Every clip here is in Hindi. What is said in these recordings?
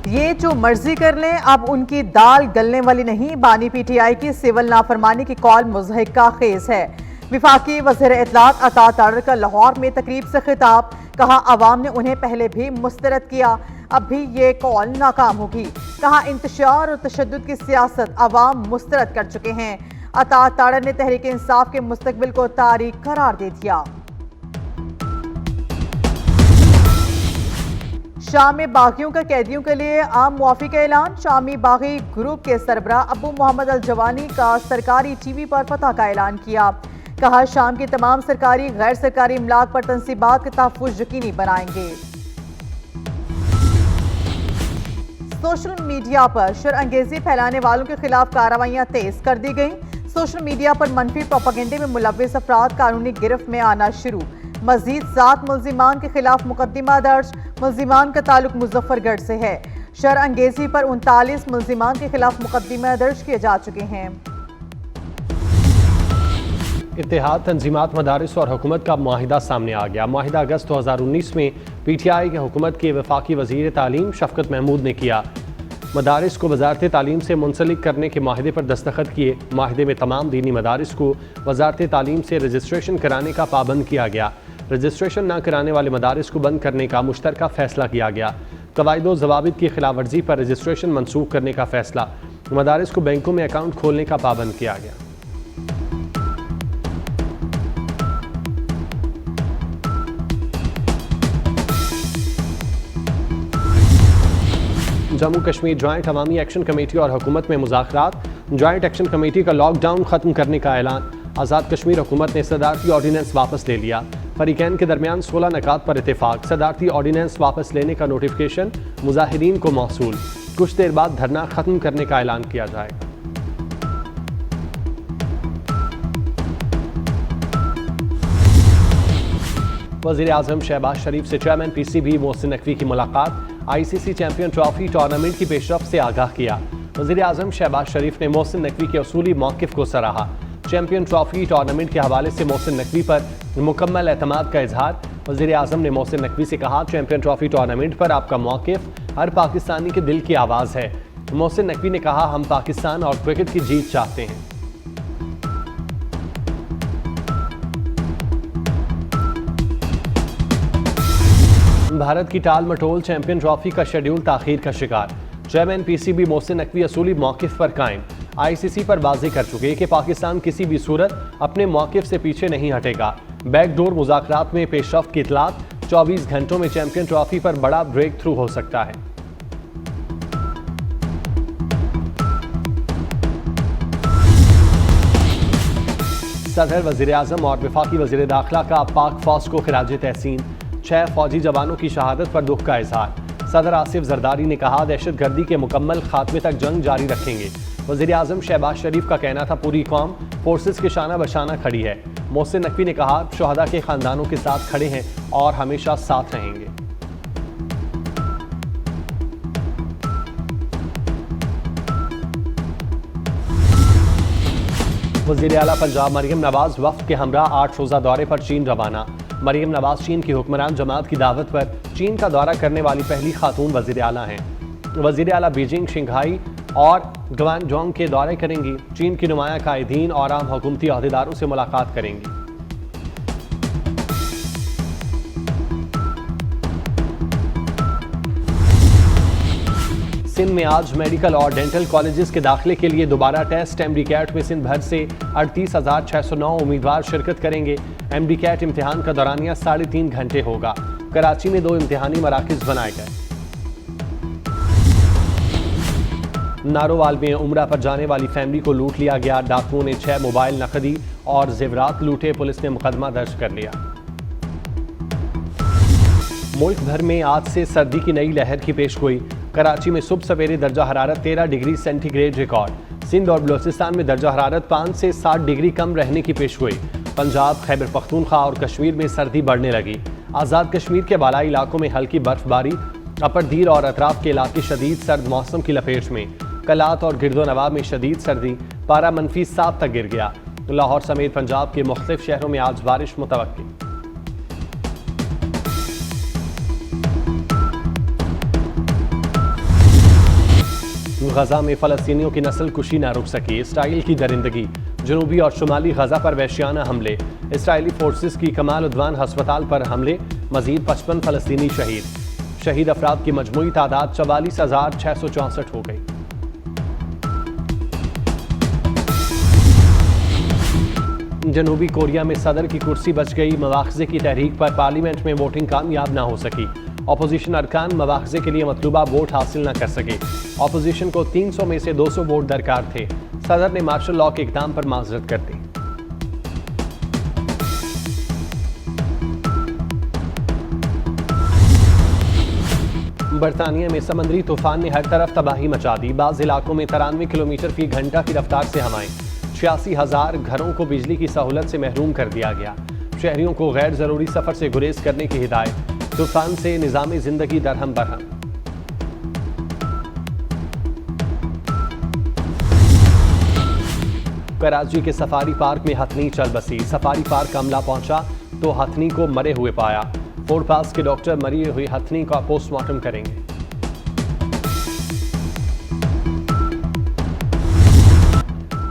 ये जो मर्जी कर लें, अब उनकी दाल गलने वाली नहीं। बानी पीटीआई की सिविल नाफरमानी की कॉल मुज़हिका खेज है। विफाकी वज़ीर इत्तलात अता तारड़ का लाहौर में तकरीब से खिताब, कहा अवाम ने उन्हें पहले भी मुस्तरद किया, अब भी ये कॉल नाकाम होगी। कहा इंतशार और तशद्दुद की सियासत अवाम मुस्तरद कर चुके हैं। अता तारड़ ने तहरीक इंसाफ के मुस्तकबिल को तारीख करार दे दिया। शाम में बागियों का कैदियों के लिए आम मुआफी का ऐलान। शामी बागी ग्रुप के सरबराह अबू मोहम्मद अल जवानी का सरकारी टीवी पर फतह का ऐलान किया। कहा शाम की तमाम सरकारी गैर सरकारी इमलाक पर तंसीबात का तहफ़्फ़ुज़ यकीनी बनाएंगे। सोशल मीडिया पर शरअंगेज़ी फैलाने वालों के खिलाफ कार्रवाइयां तेज कर दी गई। सोशल मीडिया पर मनफी प्रोपेगेंडे में मुलव्विस अफराद कानूनी गिरफ्त में आना शुरू। मजीद 7 मुल्जिमान के खिलाफ मुकदमा दर्ज। मुल्जिमान का ताल्लुक मुजफ्फरगढ़ से है। शरअंगेज़ी पर 39 मुल्जिमान के खिलाफ मुकदमा दर्ज किए जा चुके हैं। इत्तेहाद तंजीमात मदारिस और हुकूमत का मुआहिदा सामने आ गया। मुआहिदा अगस्त 2019 में पीटीआई की हुकूमत के वफाकी वज़ीर तालीम शफकत महमूद ने किया। मदारिस को वजारत तालीम से मुंसलिक करने के माहिदे पर दस्तखत किए। माहिदे में तमाम दीनी मदारिस को वजारत तालीम से रजिस्ट्रेशन कराने का पाबंद किया गया। रजिस्ट्रेशन न कराने वाले मदारिस को बंद करने का मुश्तरका फैसला किया गया। कवायद ज़वाबित की खिलाफ वर्जी पर रजिस्ट्रेशन मनसूख करने का फैसला। मदारिस को बैंकों में अकाउंट खोलने का पाबंद किया गया। जम्मू कश्मीर जॉइंट अवामी एक्शन कमेटी और हुकूमत में मुज़ाकरात। जॉइंट एक्शन कमेटी का लॉकडाउन खत्म करने का ऐलान। आज़ाद कश्मीर हुकूमत ने सदारती ऑर्डीनेंस वापस ले लिया। फरीकैन के दरमियान 16 नकात पर इत्तेफाक। सदारती ऑर्डीनेंस वापस लेने का नोटिफिकेशन मुजाहिरीन को मौसूल। कुछ देर बाद धरना खत्म करने का ऐलान किया जाएगा। वज़ीर आज़म शहबाज शरीफ से चेयरमैन पीसीबी मोहसिन नकवी की मुलाकात। आईसीसी चैंपियन ट्रॉफी टूर्नामेंट की पेशरफ से आगाह किया। वज़ीर आज़म शहबाज शरीफ ने मोहसिन नकवी के असूली मौक़िफ़ को सराहा। चैंपियन ट्रॉफी टूर्नामेंट के हवाले से मोहसिन नकवी पर मुकम्मल एतमाद का इजहार। वज़ीर आज़म ने मोहसिन नकवी से कहा, चैंपियन ट्रॉफी टूर्नामेंट पर आपका मौक़िफ़ हर पाकिस्तानी के दिल की आवाज़ है। मोहसिन नकवी ने कहा, हम पाकिस्तान और क्रिकेट की जीत चाहते हैं। भारत की टाल मटोल चैंपियन ट्रॉफी का शेड्यूल ताखीर का शिकार। चेयरमैन पीसीबी मोहसिन नकवी असूली मौक़िफ़ पर कायम। आईसीसी पर वाज़ेह कर चुके कि पाकिस्तान किसी भी सूरत अपने मौक़िफ़ से पीछे नहीं हटेगा। बैकडोर मुज़ाकरात में पेशरफ्त की इतलात। 24 घंटों में चैंपियन ट्रॉफी पर बड़ा ब्रेक थ्रू हो सकता है। सदर, वज़ीर आज़म और वफाकी वज़ीर दाखिला का पाक फौज को खिराज तहसीन। 6 फौजी जवानों की शहादत पर दुख का इजहार। सदर आसिफ जरदारी ने कहा, दहशतगर्दी के मुकम्मल खात्मे तक जंग जारी रखेंगे। वज़ीर आज़म शहबाज शरीफ का कहना था, पूरी कौम फोर्सेस के शाना बशाना खड़ी है। मोहसिन नकवी ने कहा, शहदा के खानदानों के साथ खड़े हैं और हमेशा साथ रहेंगे। वज़ीर आला पंजाब मरियम नवाज वफ़द के हमरा 8 रोज़ा दौरे पर चीन रवाना। मरियम नवाज चीन की हुक्मरान जमात की दावत पर चीन का दौरा करने वाली पहली खातून वज़ीर आला हैं। वज़ीर आला बीजिंग, शंघाई और ग्वांगजोंग के दौरे करेंगी। चीन की नुमाया कायदीन और आम हुकूमती अहदेदारों से मुलाकात करेंगी। सिंध में आज मेडिकल और डेंटल कॉलेजेस के दाखिले के लिए दोबारा टेस्ट। एमडी-कैट में सिंध भर से 38,609 उम्मीदवार शिरकत करेंगे। एमडी-कैट इम्तिहान का दौरानिया 3.5 घंटे होगा। कराची में 2 इम्तिहानी मराकिज बनाए गए। नारोवाल में उम्रा पर जाने वाली फैमिली को लूट लिया गया। डाकुओं ने 6 मोबाइल, नकदी और जेवरात लूटे। पुलिस ने मुकदमा दर्ज कर लिया। मुल्क भर में आज से सर्दी की नई लहर की पेशगोई। कराची में सुबह सवेरे दर्जा हरारत 13 डिग्री सेंटीग्रेड रिकॉर्ड। सिंध और बलोचिस्तान में दर्जा हरारत 5 से 7 डिग्री कम रहने की पेशगोई। पंजाब, खैबर पख्तूनख्वा और कश्मीर में सर्दी बढ़ने लगी। आज़ाद कश्मीर के बालाई इलाकों में हल्की बर्फबारी। अपरदीर और अतराफ के इलाके शदीद सर्द मौसम की लपेट में। कलात और गिरदोनवा में शदीद सर्दी, पारा -7 तक गिर गया। लाहौर समेत पंजाब के मुख्तलिफ शहरों में आज बारिश मुतवक्की। गजा में फ़लस्तीनियों की नस्ल कुशी न रुक सकी, इसराइल की दरिंदगी। जनूबी और शुमाली गजा पर वहशियाना हमले, इसराइली फोर्सेस की कमाल उद्वान हस्पताल पर हमले, मजीद 55 फ़लस्तीनी शहीद अफराद की मजमूई तादाद 44,664 हो गई। जनूबी कोरिया में सदर की कुर्सी बच गई, मवाख़ज़े की तहरीक पर पार्लियामेंट में वोटिंग कामयाब ना हो सकी। अपोजिशन अरकान मवाख़ज़े के लिए मतलूबा वोट हासिल न कर सके। अपोजिशन को 300 में से 200 वोट दरकार थे। सदर ने मार्शल लॉ के इक़दाम पर माजरत कर दी। बरतानिया में समंदरी तूफान ने हर तरफ तबाही मचा दी। बाज़ इलाकों में 93 किलोमीटर फी घंटा की रफ्तार से हवाएं। 86,000 घरों को बिजली की सहूलत से महरूम कर दिया गया। शहरियों को गैर ज़रूरी सफ़र से गुरेज करने की हिदायत। तूफान से निज़ाम ज़िंदगी दरहम बरहम। कराची के सफारी पार्क में हथनी चल बसी। सफारी पार्क का अमला पहुंचा तो हथनी को मरे हुए पाया। फोर्ड पास के डॉक्टर मरी हुई हथनी का पोस्टमार्टम करेंगे।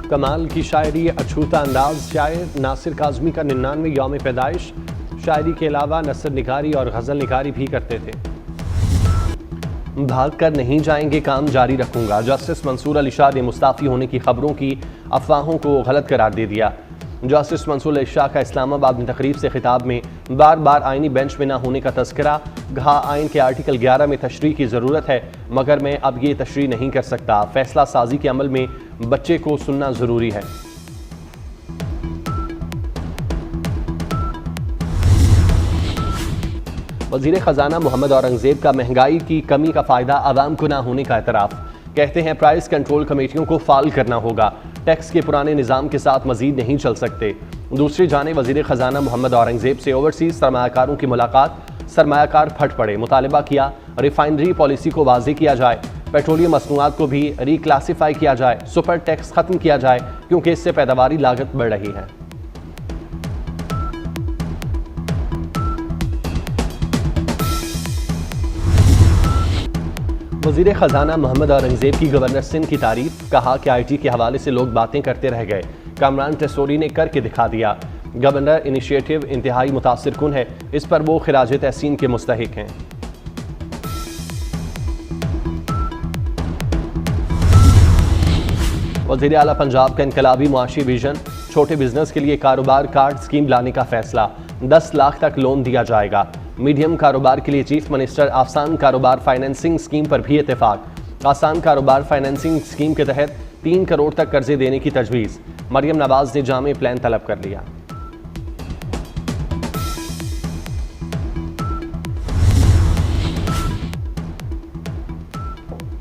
कमाल की शायरी, अछूता अंदाज। शायर नासिर काज़मी का 99वें यौम पैदाइश। शायरी के अलावा नसर निगारी और गज़ल निगारी भी करते थे। भाग कर नहीं जाएंगे, काम जारी रखूंगा। जस्टिस मंसूर अली शाह ने मुस्ताफ़ी होने की खबरों की अफवाहों को गलत करार दे दिया। जस्टिस मंसूर अली शाह का इस्लामाबाद में तकरीब से खिताब में बार बार आइनी बेंच में न होने का तस्करा। कहा, आइन के आर्टिकल 11 में तशरीह की ज़रूरत है, मगर मैं अब ये तशरीह नहीं कर सकता। फैसला साजी के अमल में बच्चे को सुनना ज़रूरी है। वज़ीर ख़जाना मोहम्मद औरंगज़ेब का महंगाई की कमी का फ़ायदा आवाम को ना होने का एतराफ़। कहते हैं प्राइस कंट्रोल कमेटियों को फ़ाल करना होगा। टैक्स के पुराने निज़ाम के साथ मज़ीद नहीं चल सकते। दूसरी जानिब वज़ीर ख़जाना मोहम्मद औरंगज़ेब से ओवरसीज़ सरमायाकारों की मुलाकात। सरमायाकार फट पड़े, मुतालबा किया रिफाइनरी पॉलिसी को वाज़े किया जाए, पेट्रोलियम मसनूआत को भी रिक्लासीफाई किया जाए, सुपर टैक्स ख़त्म किया जाए क्योंकि इससे पैदावारी लागत बढ़ रही है। वज़ीर ख़जाना मोहम्मद औरंगज़ेब की गवर्नर सिंध की तारीफ। कहा कि IT के हवाले से लोग बातें करते रह गए, कामरान टेसोरी ने करके दिखा दिया। गवर्नर इनिशिएटिव इंतहाई मुतासिर कुन है, इस पर वो खिराज तहसीन के मुस्तहिक हैं। वज़ीर आला पंजाब का इनकलाबी मुआशी विजन। छोटे बिजनेस के लिए कारोबार कार्ड स्कीम लाने का फैसला। 10 लाख तक लोन दिया जाएगा। मीडियम कारोबार के लिए चीफ मिनिस्टर आसान कारोबार फाइनेंसिंग स्कीम पर भी इत्तेफाक। आसान कारोबार फाइनेंसिंग स्कीम के तहत 3 करोड़ तक कर्जे देने की तजवीज़। मरियम नवाज ने जामे प्लान तलब कर लिया।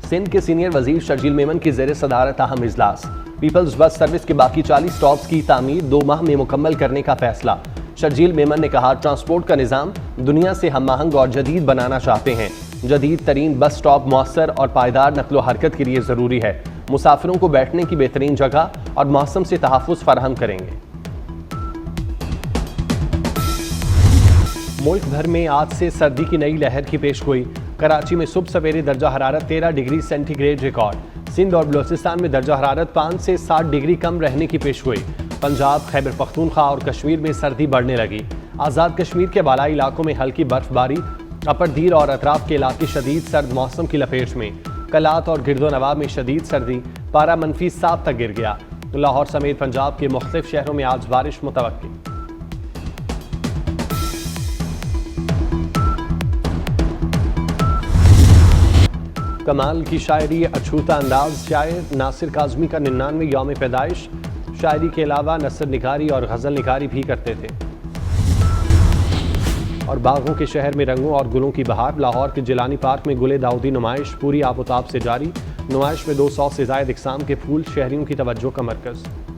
सिंध के सीनियर वजीर शर्जील मेमन की ज़ेर सदारत अहम इजलास। पीपल्स बस सर्विस के बाकी 40 स्टॉप्स की तामीर 2 माह में मुकम्मल करने का फैसला। शर्जील मेमन ने कहा, ट्रांसपोर्ट का निज़ाम दुनिया से हम-आहंग और जदीद बनाना चाहते हैं। जदीद तरीन बस स्टॉप मौसर और पायदार नकलो हरकत के लिए ज़रूरी है। मुसाफिरों को बैठने की बेहतरीन जगह और मौसम से तहफ़्फ़ुज़ फराहम करेंगे। मुल्क भर में आज से सर्दी की नई लहर की पेशगोई। कराची में सुबह सवेरे दर्जा हरारत 13 डिग्री सेंटीग्रेड रिकॉर्ड। सिंध और बलूचिस्तान में दर्जा हरारत 5 से 7 डिग्री कम रहने की पेशगोई। पंजाब, खैबर पख्तूनख्वा और कश्मीर में सर्दी बढ़ने लगी। आज़ाद कश्मीर के बालाई इलाकों में हल्की बर्फबारी। अपर दीर और अतराफ के इलाके शदीद सर्द मौसम की लपेट में। कलात और गिरदोनवा में शदीद सर्दी, पारा -7 तक गिर गया। लाहौर समेत पंजाब के मुख्तलिफ शहरों में आज बारिश मुतवक्की। कमाल की शायरी, अछूता अंदाज। शायर नासिर काज़मी का 99वें यौम पैदाइश। शायरी के अलावा नसर निगारी और गज़ल निगारी भी करते थे। और बागों के शहर में रंगों और गुलों की बहार। लाहौर के जिलानी पार्क में गुले दाऊदी नुमाइश पूरी आबोताब से जारी। नुमाइश में 200 से ज़ायद इक़साम के फूल शहरियों की तवज्जो का मरकज़।